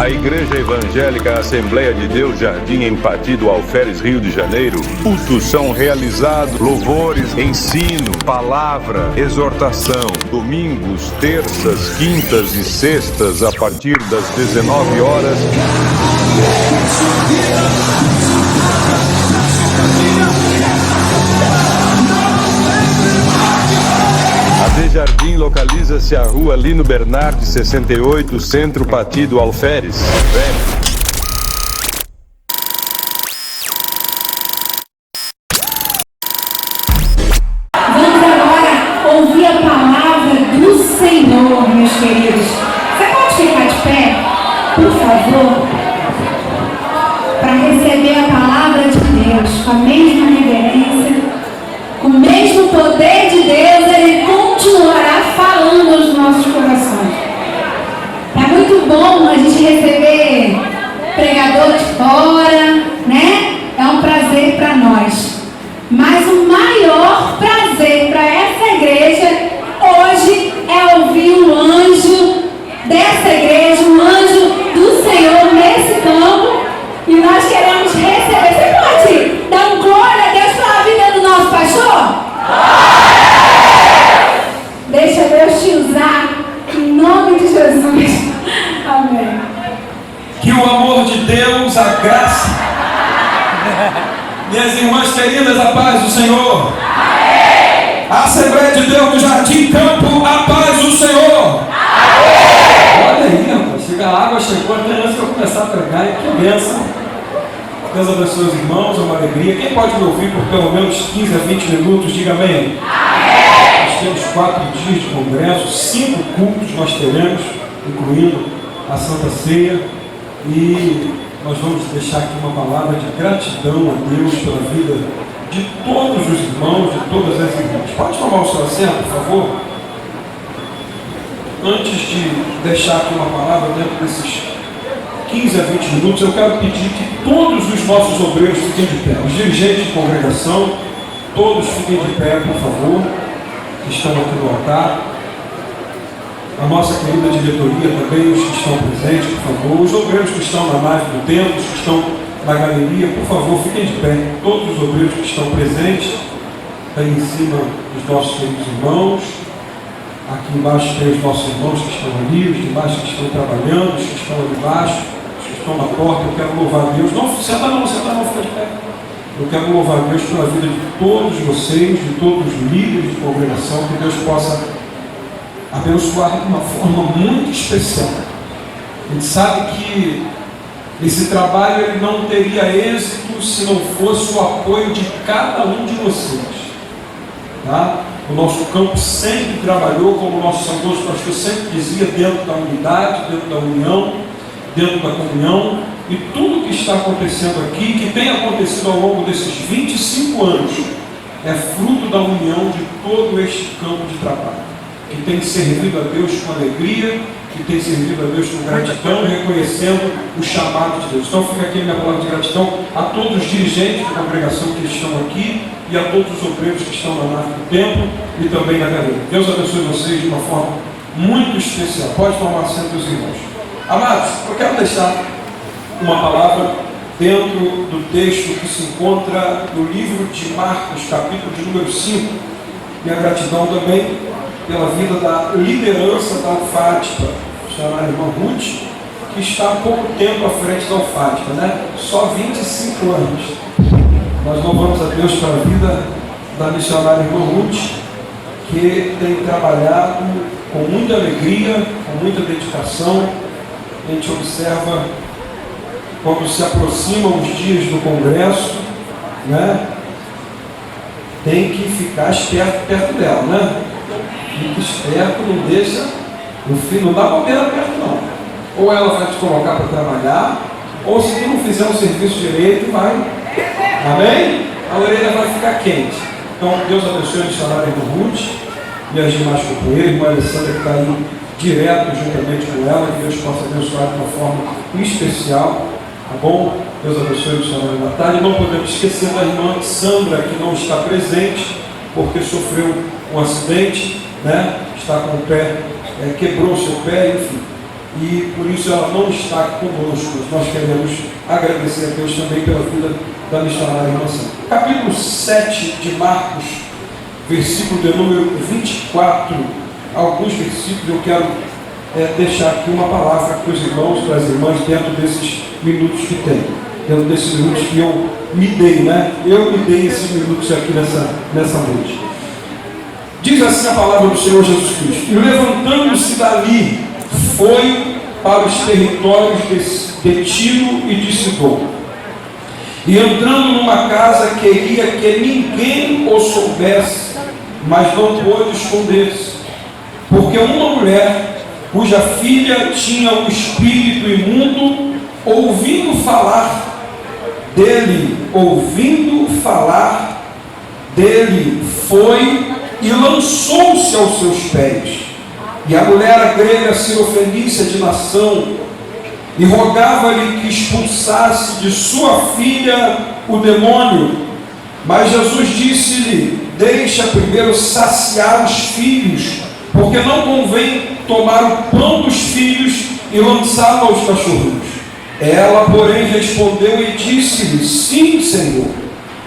A Igreja Evangélica Assembleia de Deus Jardim Empati do Alferes, Rio de Janeiro. Cultos são realizados, louvores, ensino, palavra, exortação. Domingos, terças, quintas e sextas a partir das 19 horas. A Jardim localiza-se à rua Lino Bernardi, 68, Centro Pati do Alferes. Vamos agora ouvir a palavra do Senhor, meus queridos. Você pode ficar de pé, por favor, para receber a palavra de Deus com a mesma reverência, com o mesmo poder de Deus. Ele continuará falando aos nossos corações. É muito bom a gente receber pregador de fora, né? É um prazer para nós. Mas o maior prazer para essa igreja hoje é ouvir o anjo dessa igreja, o anjo do Senhor nesse campo. E nós queremos receber. Você pode dar um glória a Deus pela vida do nosso pastor? Deixa Deus te usar, em nome de Jesus. Amém. Que o amor de Deus, a graça, minhas irmãs queridas, a paz do Senhor. Amém. A Assembleia de Deus do Jardim Campo, a paz do Senhor. Amém. Olha aí, rapaz, chega a água, chegou até antes de eu começar a pregar, que bênção. Deus abençoe os irmãos, é uma alegria. Quem pode me ouvir por pelo menos 15 a 20 minutos, diga amém. Nós temos 4 dias de congresso, 5 cultos nós teremos, incluindo a Santa Ceia. E nós vamos deixar aqui uma palavra de gratidão a Deus pela vida de todos os irmãos, de todas as irmãs. Pode tomar o seu assento, por favor? Antes de deixar aqui uma palavra dentro desses 15 a 20 minutos, eu quero pedir que todos os nossos obreiros fiquem de pé. Os dirigentes de congregação, todos fiquem de pé, por favor, que estão aqui no altar. A nossa querida diretoria também, os que estão presentes, por favor. Os obreiros que estão na nave do templo, os que estão na galeria, por favor, fiquem de pé. Todos os obreiros que estão presentes, aí em cima dos nossos queridos irmãos. Aqui embaixo tem os nossos irmãos que estão ali, os demais que estão trabalhando, os que estão ali embaixo, os que estão na porta. Eu quero louvar a Deus. Não, senta não, fica de pé. Eu quero louvar a Deus pela vida de todos vocês, de todos os líderes de congregação, que Deus possa abençoar de uma forma muito especial. A gente sabe que esse trabalho ele não teria êxito se não fosse o apoio de cada um de vocês. Tá? O nosso campo sempre trabalhou, como o nosso saudoso pastor sempre dizia, dentro da unidade, dentro da união, dentro da comunhão. E tudo que está acontecendo aqui, que tem acontecido ao longo desses 25 anos, é fruto da união de todo este campo de trabalho, que tem servido a Deus com alegria, que tem servido a Deus com gratidão, reconhecendo o chamado de Deus. Então fica aqui a minha palavra de gratidão a todos os dirigentes da congregação que estão aqui e a todos os obreiros que estão na nave do templo e também na galeria. Deus abençoe vocês de uma forma muito especial. Pode tomar assento, os irmãos. Amados, eu quero deixar uma palavra dentro do texto que se encontra no livro de Marcos, capítulo de número 5. Minha gratidão também pela vida da liderança da UFATPA, chamada irmã Ruth, que está há pouco tempo à frente da UFATPA, né? Só 25 anos. Nós louvamos a Deus pela vida da missionária irmã Ruth, que tem trabalhado com muita alegria, com muita dedicação. A gente observa quando se aproximam os dias do congresso, né? Tem que ficar esperto perto dela, né? Fica esperto, não deixa, no fim, não dá bobeira perto não. Ou ela vai te colocar para trabalhar, ou se tu não fizer um serviço direito, vai. Amém? A orelha vai ficar quente. Então, Deus abençoe a missionária do Ruth e as demais companheiras, a irmã Alessandra que está aí direto juntamente com ela, que Deus possa abençoar de uma forma especial. Tá bom? Deus abençoe a missionária Natália. Não podemos esquecer da irmã Sandra, que não está presente, porque sofreu um acidente, né? Está com o pé, quebrou o seu pé, enfim. e por isso ela não está aqui conosco. Nós queremos agradecer a Deus também pela vida da missionária irmã Sandra. Capítulo 7 de Marcos, versículo de número 24, alguns versículos eu quero deixar aqui uma palavra para os irmãos, para as irmãs, dentro desses minutos que tem, dentro desses minutos que eu me dei, né? Eu me dei esses minutos aqui nessa noite. Diz assim a palavra do Senhor Jesus Cristo: e levantando-se dali, foi para os territórios de Tiro e de Sidom. E entrando numa casa, queria que ninguém o soubesse, mas não pôde esconder-se, porque uma mulher, cuja filha tinha um espírito imundo, ouvindo falar dele, foi e lançou-se aos seus pés. E a mulher grega Sirofenícia de nação, e rogava-lhe que expulsasse de sua filha o demônio. Mas Jesus disse-lhe: deixa primeiro saciar os filhos, porque não convém tomar o pão dos filhos e lançá-lo aos cachorros. Ela, porém, respondeu e disse-lhe: sim, Senhor,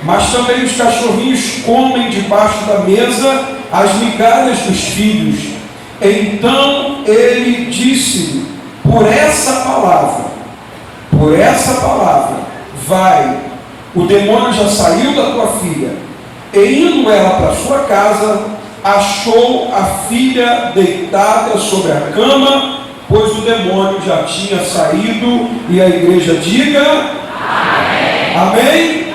mas também os cachorrinhos comem debaixo da mesa as migalhas dos filhos. Então ele disse-lhe: por essa palavra, vai, o demônio já saiu da tua filha. E indo ela para sua casa, achou a filha deitada sobre a cama, pois o demônio já tinha saído. E a igreja diga: amém. Amém?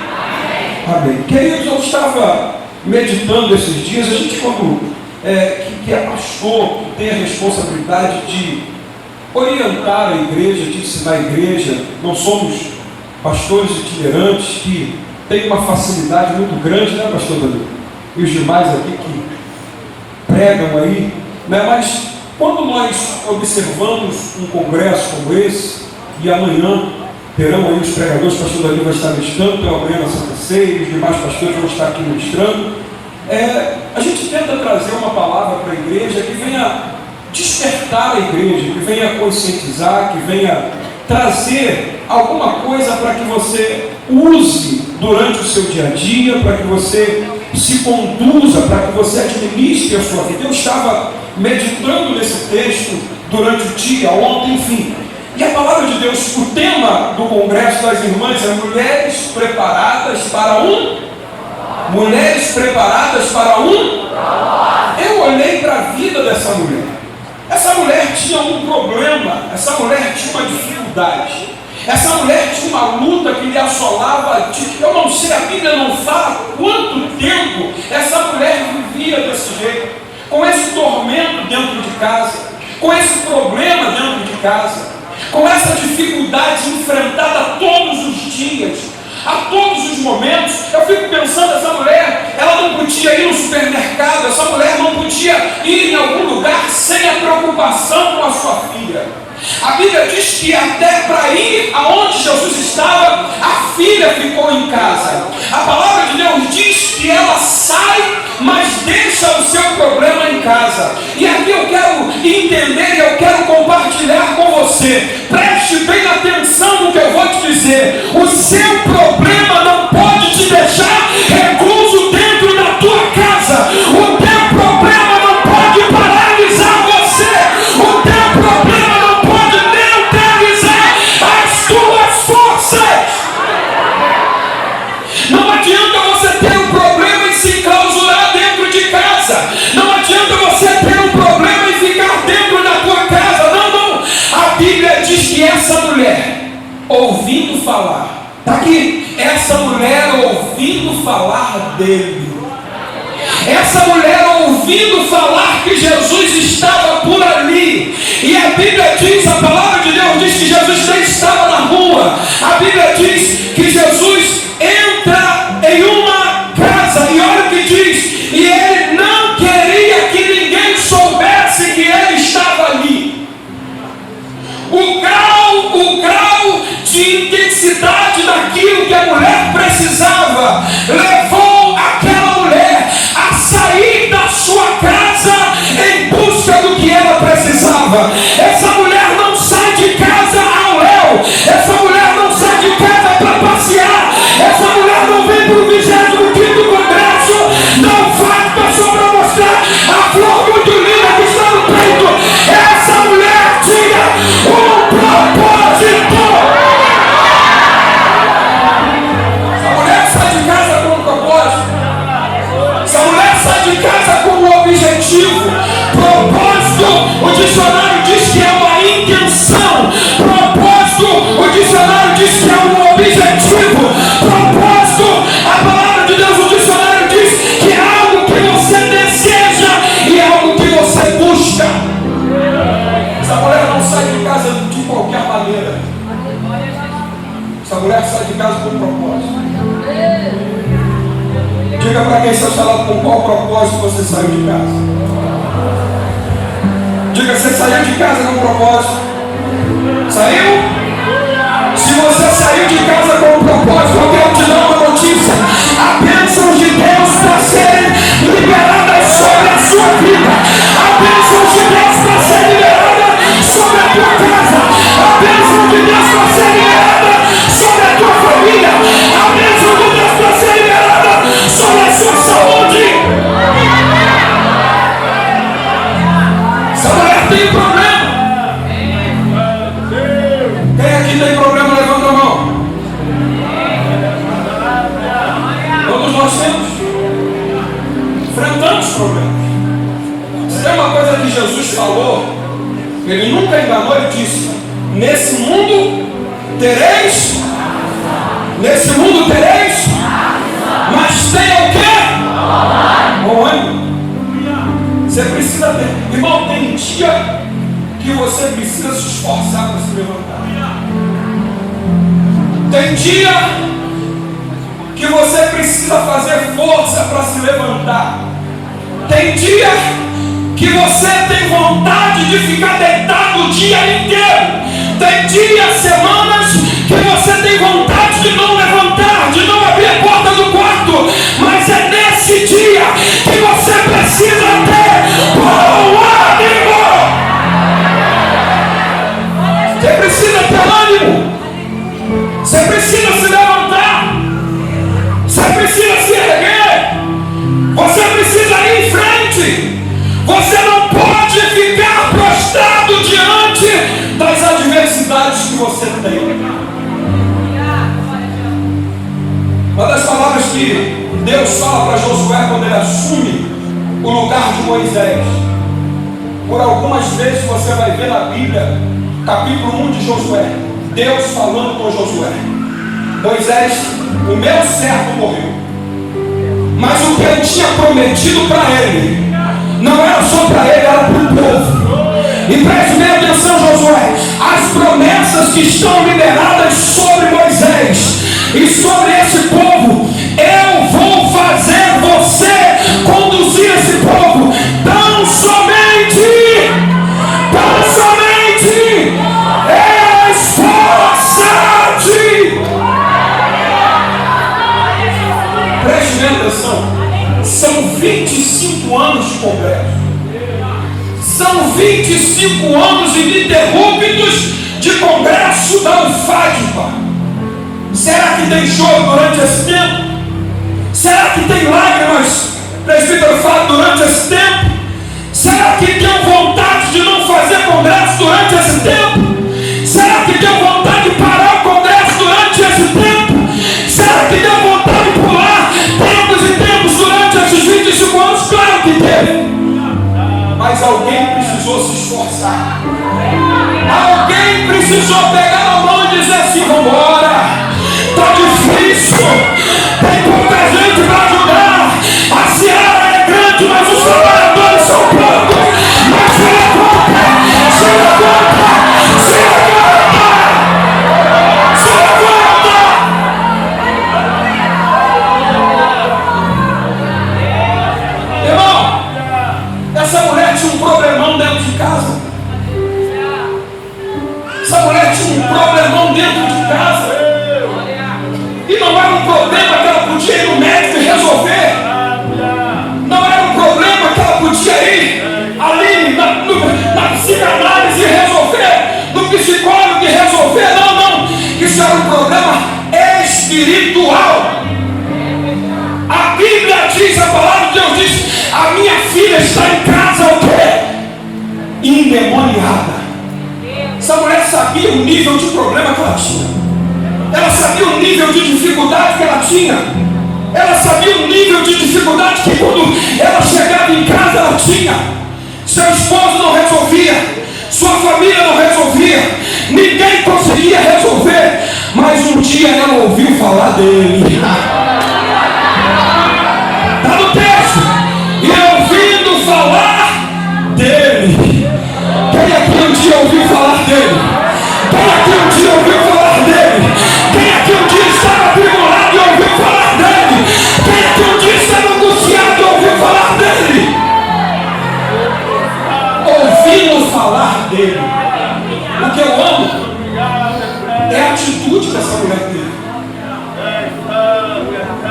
Amém. Queridos, eu estava meditando esses dias. A gente, quando que é pastor, que tem a responsabilidade de orientar a igreja, de ensinar a igreja, não somos pastores itinerantes que têm uma facilidade muito grande, né, pastor Danilo? E os demais aqui que pregam aí, né? Mas quando nós observamos um congresso como esse, e amanhã terão aí os pregadores, o pastor Danilo vai estar ministrando, pela manhã na Santa Ceia, e os demais pastores vão estar aqui ministrando, a gente tenta trazer uma palavra para a igreja que venha despertar a igreja, que venha conscientizar, que venha trazer alguma coisa para que você use durante o seu dia a dia, para que você se conduza, para que você administre a sua vida. Eu estava meditando nesse texto durante o dia, ontem, enfim. E a palavra de Deus, o tema do congresso das irmãs é mulheres preparadas para um. Mulheres preparadas para um. Eu olhei para a vida dessa mulher. Essa mulher tinha um problema, essa mulher tinha uma dificuldade, essa mulher tinha uma luta que lhe assolava. Eu não sei, a Bíblia não fala quanto tempo essa mulher vivia desse jeito, com esse tormento dentro de casa, com esse problema dentro de casa, com essa dificuldade enfrentada todos os dias, a todos os momentos. Eu fico pensando, essa mulher, ela não podia ir no supermercado, essa mulher não podia ir em algum lugar sem a preocupação com a sua filha. A Bíblia diz que até para ir aonde Jesus estava, a filha ficou em casa. A palavra de Deus diz que ela sai, mas deixa o seu problema em casa. E aqui eu quero entender e eu quero compartilhar com você. Preste bem atenção no que eu vou te dizer. O seu problema não pode te deixar recluso dentro da tua casa. O teu problema não pode paralisar você. O teu problema não pode neutralizar as tuas forças. Não adianta você ter um problema e se enclausurar dentro de casa. Não adianta você ter um problema e ficar dentro da tua casa. Não. A Bíblia diz que essa mulher, ouvindo falar, está aqui, essa mulher ouvindo falar dele, essa mulher ouvindo falar que Jesus estava por ali, e a Bíblia diz, a palavra de Deus diz que Jesus nem estava na rua. A Bíblia diz que Jesus entra em uma casa, e olha o que diz, e ele não queria que ninguém soubesse que ele estava ali. O grau de intensidade daquilo que a mulher precisava levou aquela mulher a sair da sua casa em busca do que ela precisava. Essa mulher não objetivo. Propósito, o dicionário diz que é uma intenção. Propósito, o dicionário diz que é um objetivo. Propósito, a palavra de Deus, o dicionário diz que é algo que você deseja e é algo que você busca. Essa mulher não sai de casa de qualquer maneira. Essa mulher sai de casa com um propósito. Diga para quem está falando com qual propósito você saiu de casa. Diga, você saiu de casa com um propósito. Saiu? Se você saiu de casa com um propósito, eu quero te dar uma notícia. A bênção de Deus está sendo liberada sobre a sua vida. A bênção de Deus está sendo liberada sobre a tua casa. A bênção de Deus está sendo liberada sobre a tua família. A bênção de Deus está sendo liberada sobre a sua saúde. Essa mulher tem problema. Quem aqui tem problema, levanta a mão. Todos nós temos. Enfrentamos problemas. Se tem uma coisa que Jesus falou, ele nunca enganou, ele disse: nesse mundo tereis, mas tenha o quê? Bom ânimo. Você precisa ter. Irmão, tem dia que você precisa se esforçar para se levantar. Tem dia que você precisa fazer força para se levantar. Tem dia que você tem vontade de ficar deitado o dia inteiro. Tem dias, semanas que você tem vontade de não levantar, de não abrir a porta do quarto. Mas é nesse dia que você precisa ter bom ânimo. Você precisa ter ânimo. Você precisa se levantar. Você precisa se erguer. Você precisa ir em frente. Você não pode ficar prostrado diante das adversidades que você tem. Uma das palavras que Deus fala para Josué quando ele assume o lugar de Moisés. Por algumas vezes você vai ver na Bíblia, capítulo 1 de Josué, Deus falando com Josué: Moisés, o meu servo morreu, mas o que eu tinha prometido para ele não era só para ele, era para o povo. E preste bem atenção, Josué, as promessas que estão liberadas sobre Moisés e sobre esse povo, eu vou fazer você conduzir esse povo. Tão somente esforça-te. Preste bem atenção, são 25 anos de congresso. São 25 anos ininterruptos de congresso da UFADPA. Será que tem choro durante esse tempo? Será que tem lágrimas, presbítero Fábio, durante esse tempo? Será que tem vontade de não fazer congresso durante esse tempo? Será que tem vontade de parar o congresso durante esse tempo? Será que tem vontade de pular tempos e tempos durante esses 25 anos? Claro que teve. Mas alguém precisou se esforçar. Alguém precisou pegar na mão e dizer assim: vambora. Está difícil. Tem pouca gente para ajudar. A seara é grande, mas os trabalhadores são poucos. Mas se levanta. Irmão, essa mulher tinha um problemão dentro de casa. Essa mulher tinha um problemão dentro de casa. E não era um problema que ela podia ir no médico e resolver. Não era um problema que ela podia ir ali na psicanálise e resolver, no psicólogo e resolver. Não, não. Isso era um problema espiritual. A Bíblia diz, a palavra de Deus diz: a minha filha está em casa o quê? Endemoniada. Essa mulher sabia o nível de problema que ela tinha. Ela sabia o nível de dificuldade que ela tinha. Ela sabia o nível de dificuldade que quando ela chegava em casa ela tinha. resolvia, seu esposo não resolvia, sua família não resolvia, ninguém conseguia resolver, mas um dia ela ouviu falar dele. Está no texto. E ouvindo falar dele. Quem aqui um dia ouviu falar dele? Quem aqui um dia ouviu falar dele? Quem aqui um dia estava atribulado e ouviu falar dele? Quem aqui um dia estava angustiado e ouviu falar dele? Ouvindo falar dele. O que eu amo é a atitude que essa mulher teve.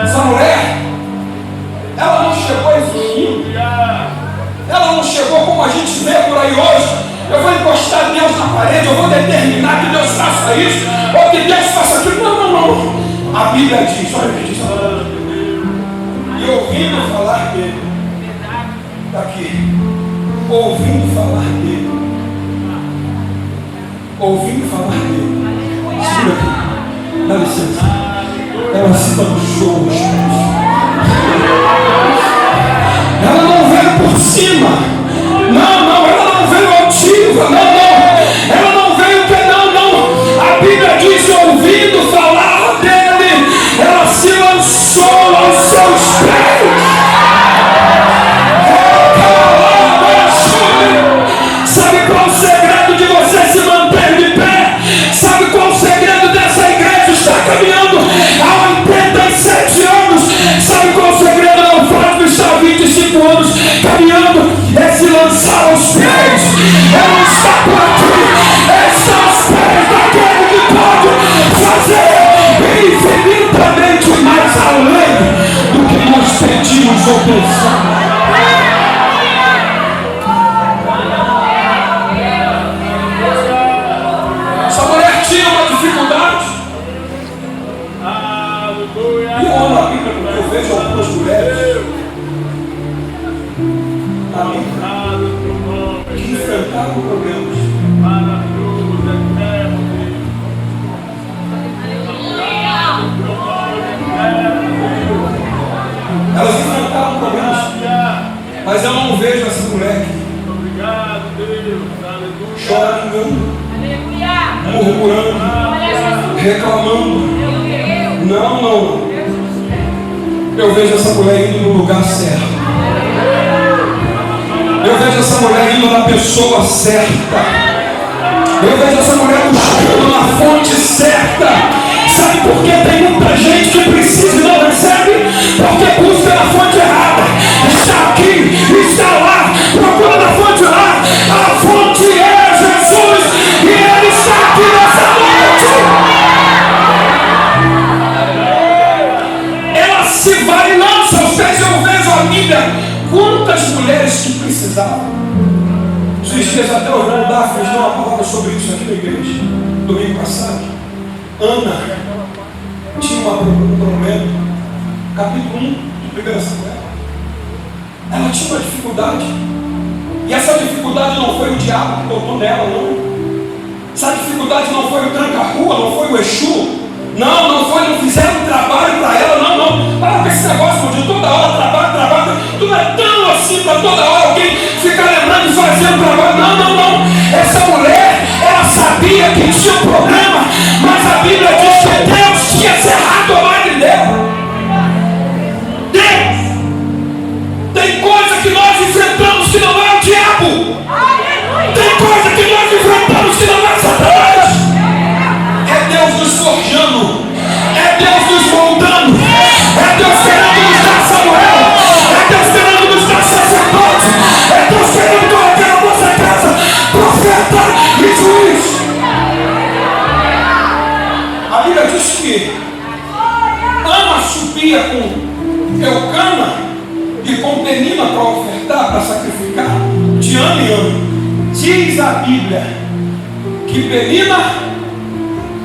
Essa mulher, ela não chegou exigindo. Ela não chegou como a gente vê por aí hoje. Eu vou encostar Deus na parede, eu vou determinar que Deus faça isso, ou que Deus faça aquilo. Não. A Bíblia diz, olha o que diz. E ouvindo falar dele. Está aqui. Ouvindo falar dele. Ouvindo falar dele. Segura aqui. Dá licença. Ela se manchou os pés. Ela não veio por cima. Não, ela não veio altiva. Não. Ela não veio que não. A Bíblia diz, ouvindo falar dele, ela se lançou aos seus pés. Sabe qual o segredo de você se manter de pé? Sabe qual o segredo dessa igreja estar caminhando há 87 anos? Sabe qual o segredo da Eufrates estar há 25 anos caminhando? É se lançar aos pés. É não estar por aqui, é estar aos pés daquele que pode fazer infinitamente mais além do que nós pedimos ou pensamos. Essa mulher tinha uma dificuldade. E eu amo a Bíblia porque eu vejo algumas mulheres na Bíblia que enfrentaram problemas. Elas enfrentaram problemas. Mas eu não vejo essa mulher chorando, murmurando, reclamando. Não. Eu vejo essa mulher indo no lugar certo. Eu vejo essa mulher indo na pessoa certa. Eu vejo essa mulher buscando na fonte certa. Sabe por que tem muita gente que precisa e não recebe? Porque busca na fonte errada. Está aqui, está lá, procura na fonte lá. A fonte é Jesus e Ele está aqui nessa noite. Ela se vai e lança aos pés. Eu vejo a Bíblia. Quantas mulheres que precisavam. Esses dias até o irmão Dafne deu uma palavra sobre isso aqui na igreja, domingo passado. Ana tinha um problema. Capítulo 1 de 1 Samuel. Ela tinha uma dificuldade. E essa dificuldade não foi o diabo que botou nela, não. Essa dificuldade não foi o tranca-rua, não foi o Exu. Não fizeram trabalho para ela, não. Para com esse negócio de toda hora, trabalho. Tu não é tão assim para toda hora alguém ficar lembrando de fazer um trabalho. Não. Essa mulher, ela sabia que tinha um problema, mas a Bíblia diz que Deus tinha cerrado a madre dela. Deus! Tem coisa que nós enfrentamos que não é o diabo. Tem coisa que nós enfrentamos que não é Satanás. É Deus nos forjando. É Deus nos moldando. É Deus querendo nos dar Samuel. É Deus querendo nos dar sacerdote. É Deus querendo colocar na nossa casa profeta e juiz. A Bíblia diz que Ana subia com Eucana e com Penina para ofertar, para sacrificar, de ano em ano. Diz a Bíblia que Penina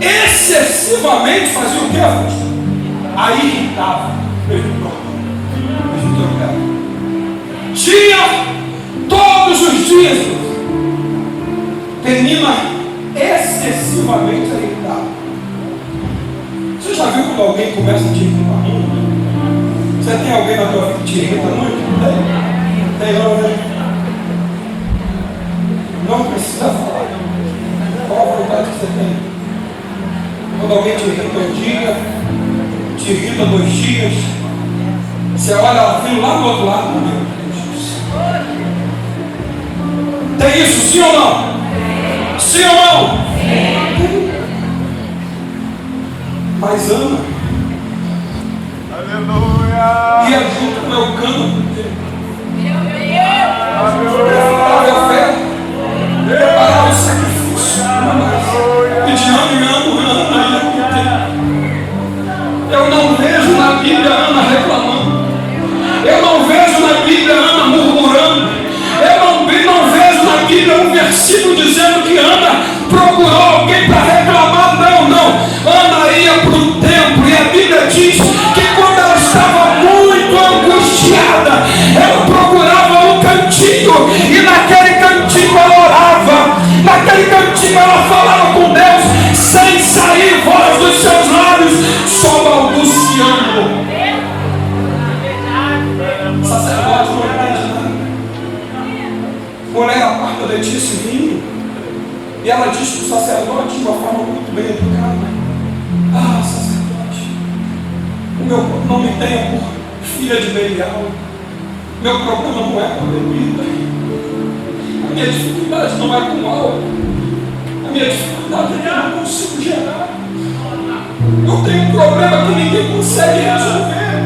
excessivamente fazia o que? A irritava. Tinha todos os dias Penina excessivamente a irritava. Você já viu quando alguém começa a te irritar muito? Você tem alguém na tua vida que te irrita muito? Tem não, né? Não precisa falar. Qual a vontade que você tem? Quando alguém te irrita um dia, te irrita 2 dias, você olha aquilo lá do outro lado, meu Deus do céu. Tem isso, sim ou não? Sim ou não? Sim. Mas ama. Aleluia. E ajuda o meu canto. Preparar a fé. Preparar o sacrifício. E te amo. Eu não vejo na Bíblia Ana reclamando. Eu não vejo na Bíblia Ana murmurando. Eu não vejo na Bíblia um versículo dizendo que Ana procurou alguém para reclamar. Não. Ana ia para o templo e a Bíblia diz que quando ela estava muito angustiada, ela procurava um cantinho e naquele cantinho ela orava. Naquele cantinho ela falava com Deus sem sair voz dos seus lábios, só balbuciando. Sacerdote não entende nada. Mulher aparta de ti esse vinho. E ela diz para o sacerdote de uma forma muito bem educada: ah, sacerdote, o meu não me tenha por filha de Belial. Meu problema não é com a bebida. A minha dificuldade não é com o álcool. A minha dificuldade é que eu não consigo gerar. Eu tenho um problema que ninguém consegue resolver.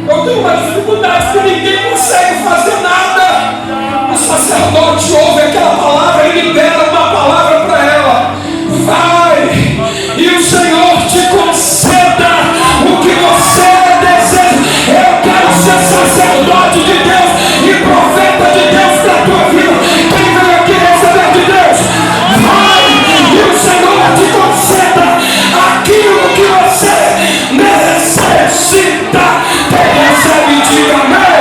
Eu tenho uma dificuldade que ninguém consegue fazer nada. O sacerdote ouve aquela palavra e libera uma palavra para ela: vai, e o Senhor te conceda o que você deseja. Eu quero ser sacerdote de Deus e profeta de Deus para a tua vida. Quem veio aqui receber de Deus? Vai, e o Senhor te conceda aquilo que você necessita. Quem recebe, diga amém.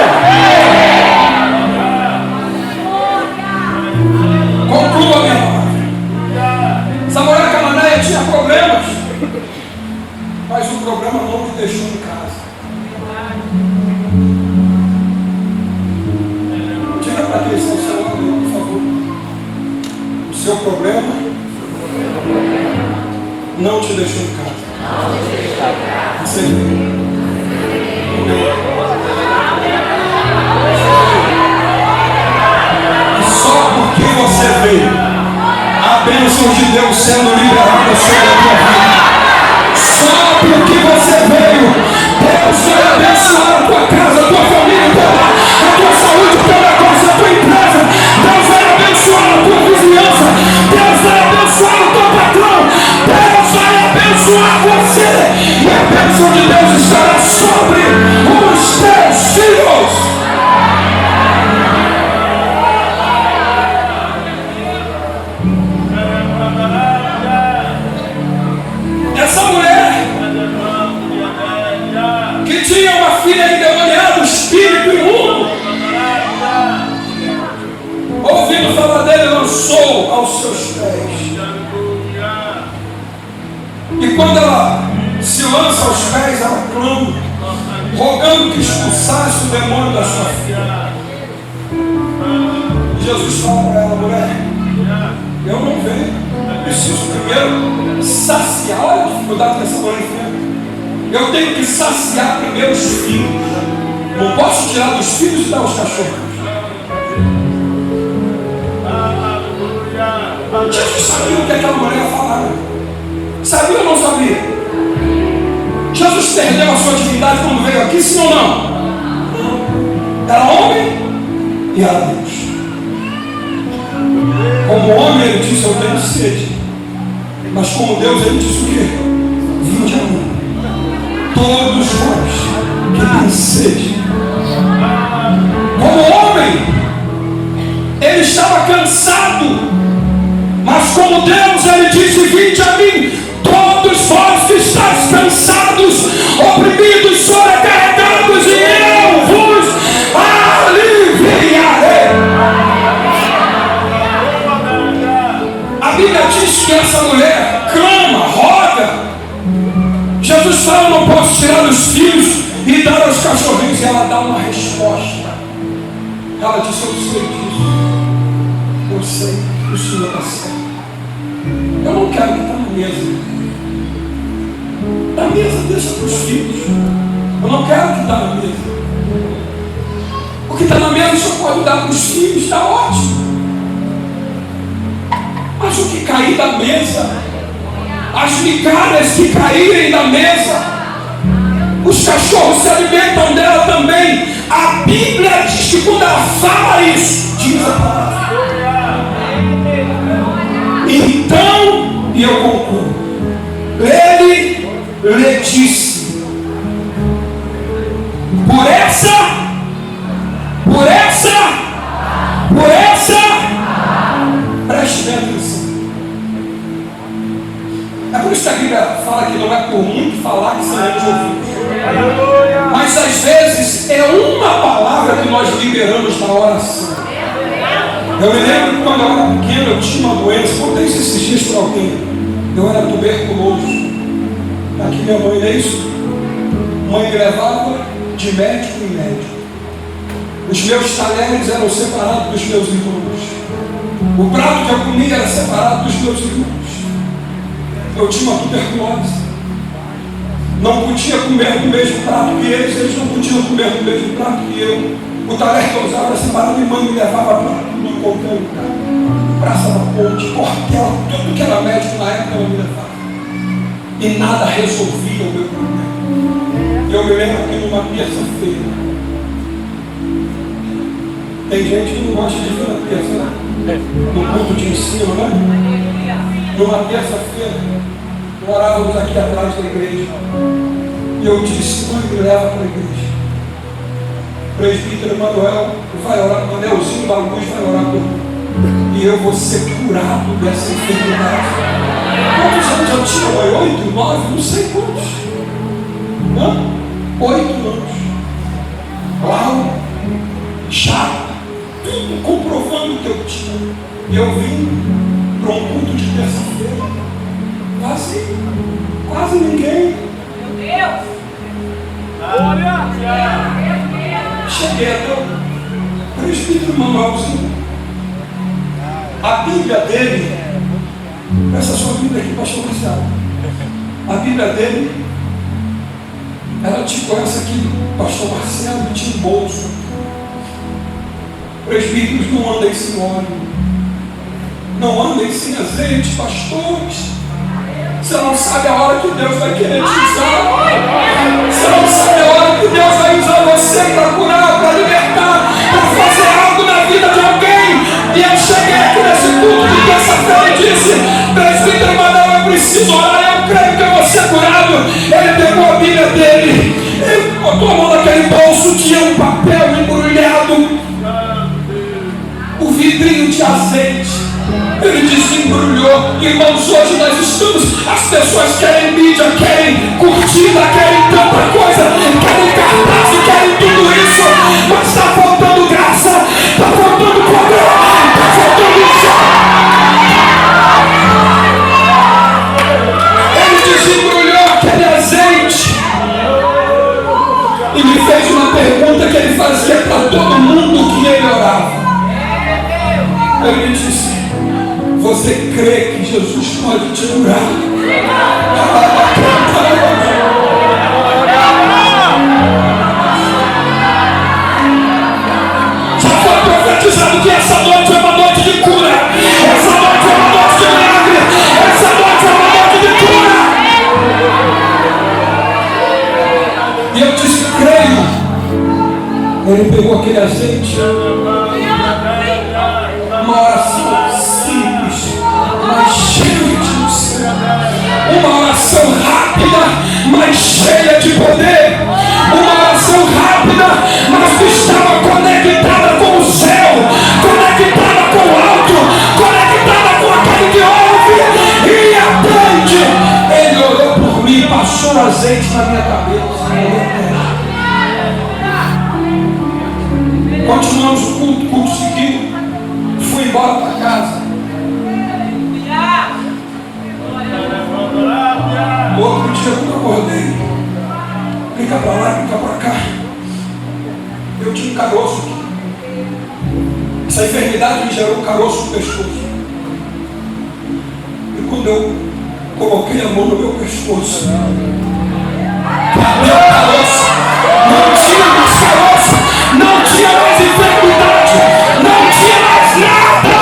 Conclua, minha palavra. Essa mulher cananeia tinha problemas, mas o problema não me deixou em casa. Diga para quem está ao seu lado, por favor: o seu problema não te deixou em casa. Você veio. E só porque você veio, a bênção de Deus sendo liberada sobre a tua vida. Só porque você veio, Deus vai abençoar a tua casa, a tua família, a tua saúde, o teu negócio, a tua empresa. Deus vai abençoar a tua vizinhança. Deus vai abençoar o teu patrão. Deus vai abençoar você. E a bênção de Deus estará sobre os teus filhos. Essa mulher que tinha uma filha endemoniada, espírito imundo, ouvindo falar dele, lançou aos seus pés. E quando ela se lança aos pés, ela clama, rogando que expulsasse o demônio da sua filha. Jesus fala para ela: mulher, eu não venho. Preciso primeiro saciar. Olha a dificuldade dessa mulher enfrenta. Eu tenho que saciar primeiro os filhos. Não posso tirar dos filhos e dar aos cachorros. Jesus sabia o que aquela mulher ia falar. Sabia ou não sabia? Jesus perdeu a sua divindade quando veio aqui, sim ou não? Era homem e era Deus. Como homem ele disse: eu tenho sede. Mas como Deus ele disse o quê? Vinde a mim, todos vós que têm sede. Como homem ele estava cansado, mas como Deus ele disse: vinde a mim, todos vós que estáis cansados, oprimidos, sobrecarregados, e eu vos aliviarei. A Bíblia diz que essa mulher clama, roga. Jesus fala: eu não posso tirar os filhos e dar aos cachorrinhos. E ela dá uma resposta. Ela disse: eu sei disso. O eu sei que o Senhor está certo. Eu não quero que está na mesa. Na mesa deixa para os filhos. Eu não quero que está na mesa. O que está na mesa só pode dar para os filhos, está ótimo. Mas o que cair da mesa, as migalhas que caírem da mesa, os cachorros se alimentam dela também. A Bíblia diz que quando ela fala isso, diz a palavra. Então, e eu concluo, ele lhe disse: por essa, preste bem atenção. É por isso que a Bíblia fala que não é por muito falar que seremos ouvidos. Mas às vezes é uma palavra que nós liberamos na oração. Eu me lembro que quando eu era pequeno eu tinha uma doença, contei isso esses dias para alguém. Eu era tuberculoso. Aqui minha mãe, não é isso? Mãe me levava de médico em médico. Os meus talheres eram separados dos meus irmãos. O prato que eu comia era separado dos meus irmãos. Eu tinha uma tuberculose. Não podia comer do mesmo prato que eles não podiam comer do mesmo prato que eu. O talher que eu usava era separado, minha mãe me levava para tudo em qualquer lugar. Praça da Ponte, Portela, tudo que era médico na época ela me levava. E nada resolvia o meu problema. Eu me lembro que numa terça-feira, tem gente que não gosta de vir na terça, né? No culto de ensino, né? Numa terça-feira, morávamos aqui atrás da igreja. E eu disse: mãe, me leva para a igreja. O presbítero Manuel vai orar, o Manelzinho da Luz vai orar por mim. E eu vou ser curado dessa enfermidade. Quantos anos eu tinha, mãe? 8, 9, não sei quantos. 8 anos. Laura, chato, tudo comprovando o que eu tinha. E eu vim para um culto de terça-feira. Quase ninguém. Meu Deus! Cheguei até o presbítero Manuelzinho. A Bíblia dele, essa sua Bíblia aqui, pastor Marcelo. A Bíblia dele era tipo essa aqui do pastor Marcelo, tinha um bolso. Presbíteros não andem sem óleo, não andem sem azeite, pastores. Você não sabe a hora que Deus vai querer te usar. Você não sabe a hora que Deus vai usar você para curar, para libertar, para fazer algo na vida de alguém. E eu cheguei aqui nesse culto de terça-feira e disse: presbítero Manuel, eu preciso orar, eu creio que eu vou ser curado. Ele pegou a Bíblia dele, ele botou a mão naquele bolso, tinha um papel embrulhado, o vidrinho de azeite. Ele desembrulhou. Irmãos, hoje nós estamos, as pessoas querem mídia, querem curtida, querem tanta coisa, querem cartaz e querem tudo isso, mas está faltando graça, está faltando poder, está faltando fé. Ele desembrulhou aquele azeite e me fez uma pergunta que ele fazia para todo mundo que ele orava. Ele disse: você crê que Jesus pode te curar? Já foi profetizado que essa noite é uma noite de cura. Essa noite é uma noite de milagre. Essa noite é uma noite de cura. E eu disse: creio. Ele pegou aquele azeite, uma oração simples, mas cheia de unção. Uma oração rápida, mas cheia de poder. Uma oração rápida, mas que estava conectada com o céu, conectada com o alto, conectada com aquele que ouve e atende. Ele orou por mim, passou azeite na minha cabeça. Continuamos o culto seguido. Fui embora para casa. Outro dia, quando eu acordei, fica para lá, fica para cá. Eu tinha um caroço aqui. Essa enfermidade me gerou um caroço no pescoço. E quando eu coloquei a mão no meu pescoço, cadê o caroço? Não tinha mais caroço, não tinha mais enfermidade, não tinha mais nada,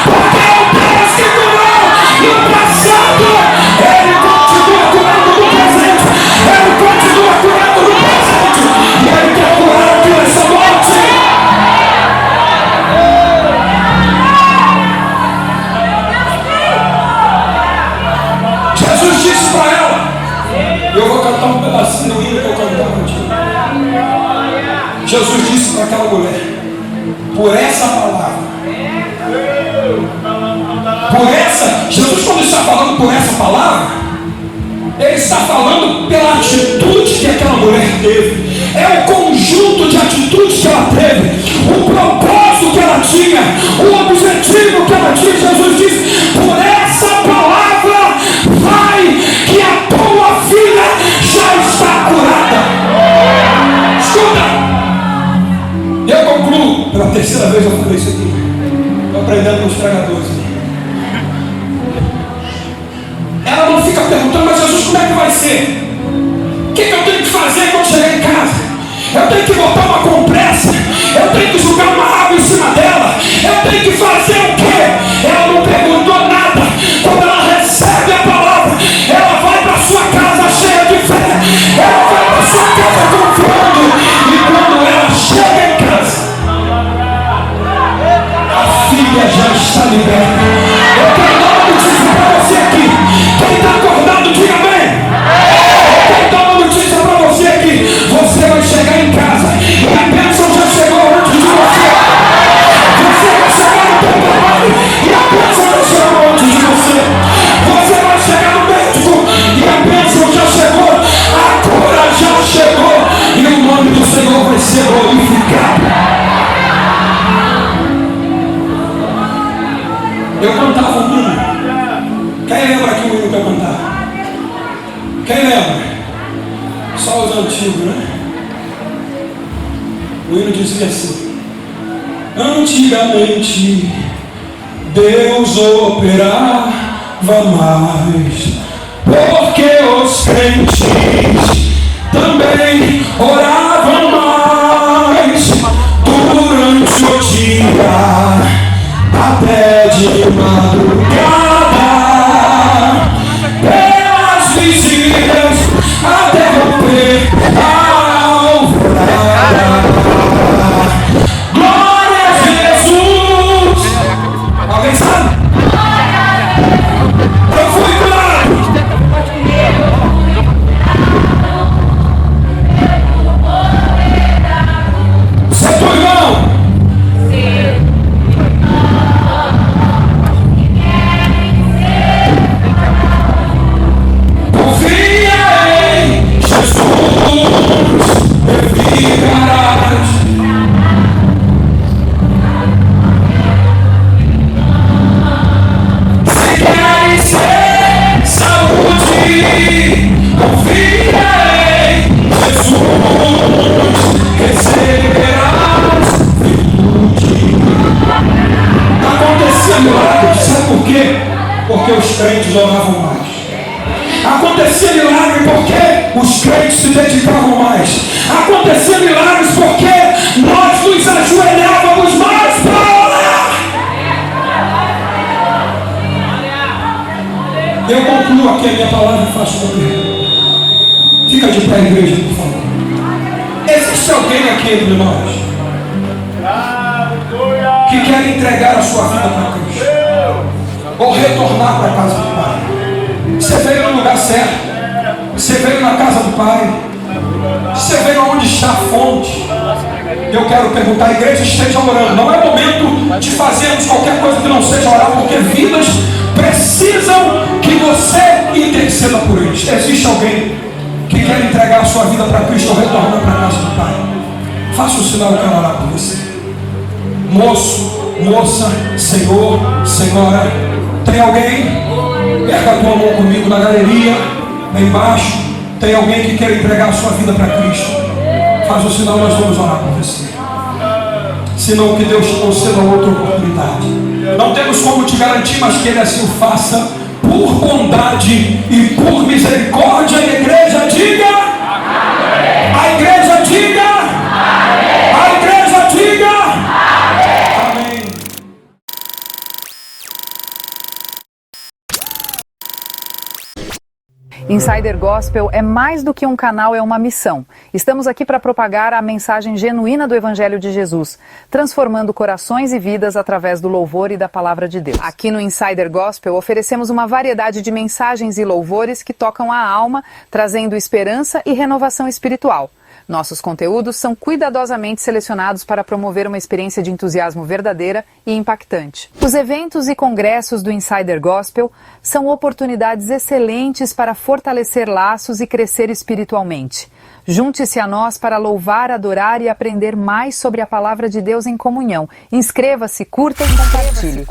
porque o Deus que curou no passado, Ele continua curando no presente, Ele continua curando no presente, e Ele quer curar aqui nessa noite. Jesus disse para ela, eu vou cantar um pedacinho do hino que eu cantava contigo. Jesus disse para aquela mulher, por essa palavra, Jesus quando está falando por essa palavra, Ele está falando pela atitude que aquela mulher teve. É o conjunto de atitudes que ela teve, o propósito que ela tinha, o objetivo que ela tinha. Jesus disse, por essa palavra, vai, que a tua filha já está curada. Escuta, eu concluo, pela terceira vez eu falei isso aqui, estou aprendendo com os pregadores. Ela não fica perguntando, mas Jesus, como é que vai ser? O que eu tenho que fazer quando chegar em casa? Eu tenho que botar uma compressa? Eu tenho que jogar uma água em cima dela? Eu tenho que fazer o quê? Ela não perguntou nada. Quando ela recebe a palavra, ela vai para sua casa cheia de fé, ela vai para sua casa confiando, e quando ela chega em casa, a filha já está liberta. Eu quero dar uma notícia para você aqui. Quem está acordado, diga amém. Eu quero dar uma notícia para você aqui. Você vai chegar em casa e a bênção já chegou antes de você. Você vai chegar no teu trabalho e a bênção já chegou antes de você. Você vai chegar no médico e a bênção já chegou. A cura já chegou e o nome do Senhor vai ser glorificado. Eu cantava um hino. Quem lembra aqui o hino que eu cantava? Quem lembra? Só os antigos, né? O hino dizia assim: antigamente Deus operava mais, porque os crentes também oravam mais durante o dia, até de madrugada, pelas vigílias, até romper a alvorada. Glória a Jesus! Alguém sabe? Eu fui curado! Você é teu irmão? Porque os crentes oravam mais. Acontecia milagre porque os crentes se dedicavam mais. Acontecia milagres porque nós nos ajoelhávamos mais para orar. Eu concluo aqui a minha palavra e faço uma pergunta. Fica de pé, igreja, por favor. Existe alguém aqui entre nós que quer entregar a sua vida para Cristo, ou retornar para a casa do Pai? Você veio no lugar certo. Você veio na casa do Pai. Você veio onde está a fonte. Eu quero perguntar, a igreja esteja orando. Não é momento de fazermos qualquer coisa que não seja orar, porque vidas precisam que você interceda por eles. Existe alguém que quer entregar a sua vida para Cristo ou retornar para a casa do Pai? Faça o sinal, eu quero orar por você. Moço, moça, senhor, senhora, tem alguém? Pega a tua mão comigo na galeria, lá embaixo. Tem alguém que quer entregar a sua vida para Cristo? Faz o sinal, nós vamos orar por você. senão que Deus te conceda outra oportunidade. Não temos como te garantir, mas que Ele assim o faça, por bondade e por misericórdia. A igreja diga, a igreja diga, a igreja diga, amém. Insider Gospel é mais do que um canal, é uma missão. Estamos aqui para propagar a mensagem genuína do Evangelho de Jesus, transformando corações e vidas através do louvor e da palavra de Deus. Aqui no Insider Gospel oferecemos uma variedade de mensagens e louvores que tocam a alma, trazendo esperança e renovação espiritual. Nossos conteúdos são cuidadosamente selecionados para promover uma experiência de entusiasmo verdadeira e impactante. Os eventos e congressos do Insider Gospel são oportunidades excelentes para fortalecer laços e crescer espiritualmente. Junte-se a nós para louvar, adorar e aprender mais sobre a palavra de Deus em comunhão. Inscreva-se, curta e compartilhe.